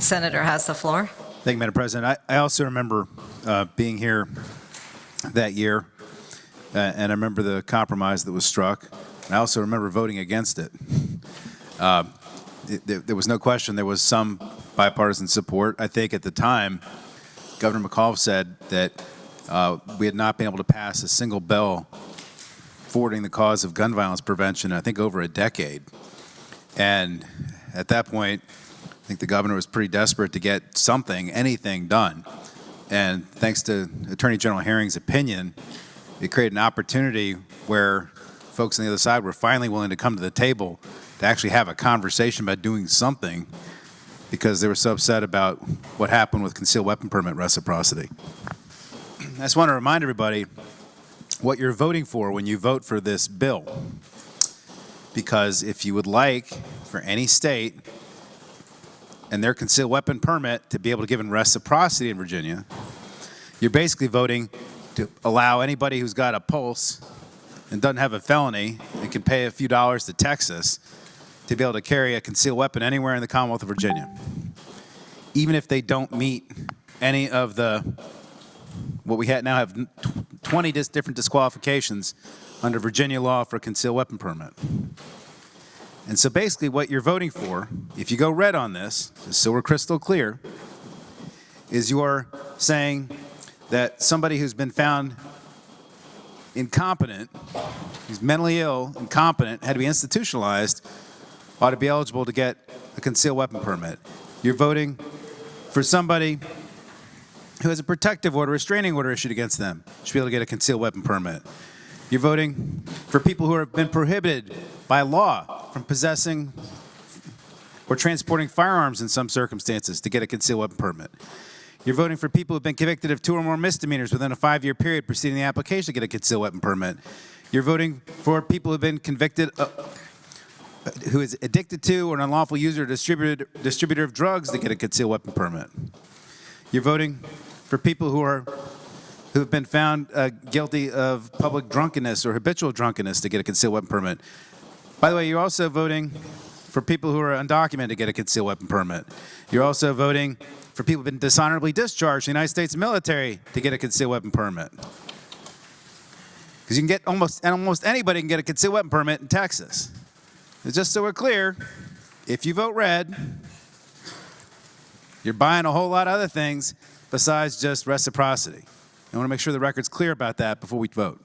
Senator has the floor. Thank you, Madam President. I also remember being here that year, and I remember the compromise that was struck. I also remember voting against it. There was no question there was some bipartisan support. I think at the time, Governor McAuliffe said that we had not been able to pass a single bill forwarding the cause of gun violence prevention, I think, over a decade. And at that point, I think the governor was pretty desperate to get something, anything done. And thanks to Attorney General Herring's opinion, it created an opportunity where folks on the other side were finally willing to come to the table to actually have a conversation about doing something because they were so upset about what happened with concealed weapon permit reciprocity. I just want to remind everybody what you're voting for when you vote for this bill. Because if you would like for any state and their concealed weapon permit to be able to give in reciprocity in Virginia, you're basically voting to allow anybody who's got a pulse and doesn't have a felony and can pay a few dollars to Texas to be able to carry a concealed weapon anywhere in the Commonwealth of Virginia, even if they don't meet any of the, what we now have 20 different disqualifications under Virginia law for a concealed weapon permit. And so basically what you're voting for, if you go red on this, just so we're crystal clear, is you're saying that somebody who's been found incompetent, who's mentally ill, incompetent, had to be institutionalized, ought to be eligible to get a concealed weapon permit. You're voting for somebody who has a protective order, restraining order issued against them, should be able to get a concealed weapon permit. You're voting for people who have been prohibited by law from possessing or transporting firearms in some circumstances to get a concealed weapon permit. You're voting for people who have been convicted of 2 or more misdemeanors within a 5-year period preceding the application to get a concealed weapon permit. You're voting for people who have been convicted who is addicted to or an unlawful user or distributor of drugs to get a concealed weapon permit. You're voting for people who have been found guilty of public drunkenness or habitual drunkenness to get a concealed weapon permit. By the way, you're also voting for people who are undocumented to get a concealed weapon permit. You're also voting for people who have been dishonorably discharged from the United States military to get a concealed weapon permit. Because you can get almost anybody can get a concealed weapon permit in Texas. And just so we're clear, if you vote red, you're buying a whole lot of other things besides just reciprocity. I want to make sure the record's clear about that before we vote.